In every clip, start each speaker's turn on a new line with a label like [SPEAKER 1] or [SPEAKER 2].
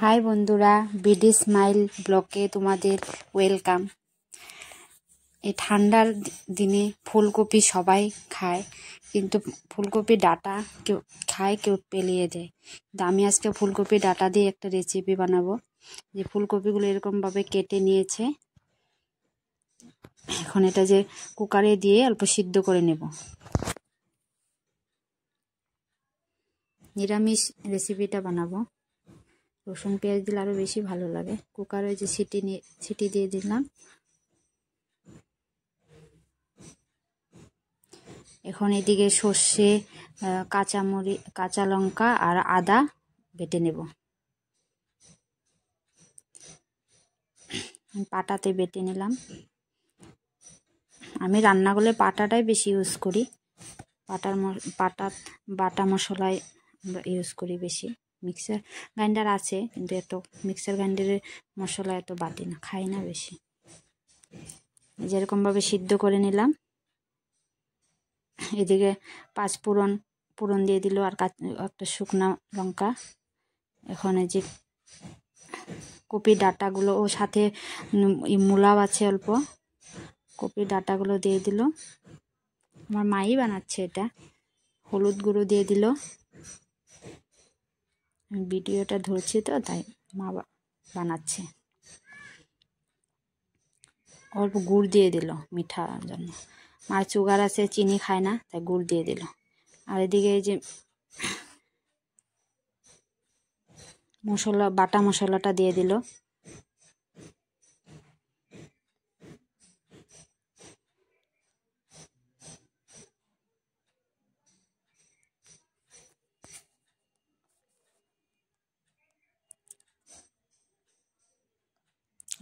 [SPEAKER 1] High বন্ধুরা, BD smile ব্লগে তোমাদের ওয়েলকাম। এই ঠান্ডার দিনে ফুলকপি সবাই খায়, কিন্তু ফুলকপি ডাঁটা কেউ খায়, কেউ পেলিয়ে দেয়। কিন্তু আমি আজকে ফুলকপি ডাঁটা দিয়ে একটা রেসিপি বানাবো। যে ফুলকপিগুলো এরকমভাবে কেটে নিয়েছে, এখন এটা যে কুকারে দিয়ে অল্প সিদ্ধ করে নেব। নিরামিষ রেসিপিটা বানাবো, রসুন পেঁয়াজ দিলে আরও বেশি ভালো লাগে। কুকারে যে সিটি দিয়ে দিলাম। এখন এদিকে সর্ষে, কাঁচা লঙ্কা আর আদা বেটে নেব। পাটাতে বেটে নিলাম। আমি রান্না করলে পাটাটাই বেশি ইউজ করি। বাটা মশলায় ইউজ করি বেশি। মিক্সার গ্রাইন্ডার আছে, কিন্তু এত মিক্সার গ্রাইন্ডারের মশলা এত বাটি না, খাই না বেশি। যেরকমভাবে সিদ্ধ করে নিলাম। এদিকে পাঁচ ফোড়ন দিয়ে দিল, আর একটা শুকনা লঙ্কা। এখন এই যে কপির ডাঁটাগুলো, ও সাথে মূলাও আছে অল্প, কপির ডাঁটাগুলো দিয়ে দিল। আমার মাই বানাচ্ছে এটা। হলুদ গুঁড়ো দিয়ে দিল। ভিডিওটা ধরছি তো, তাই মা বানাচ্ছে। অল্প গুড় দিয়ে দিল মিঠার জন্য। মার সুগার আছে, চিনি খায় না, তাই গুড় দিয়ে দিল। আর এদিকে এই যে বাটা মশলাটা দিয়ে দিল।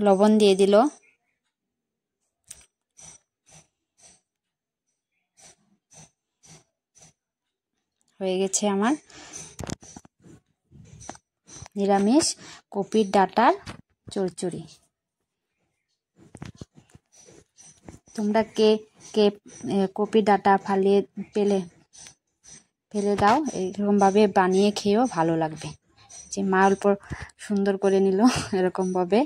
[SPEAKER 1] লবণ দিয়ে দিল। হয়ে গেছে আমার নিরামিষ কপির ডাঁটার চচ্চড়ি। তোমরা কে কে কপির ডাঁটা ফেলে দাও, এরকমভাবে বানিয়ে খেয়েও ভালো লাগবে। যে মা অল্প সুন্দর করে নিল এরকমভাবে।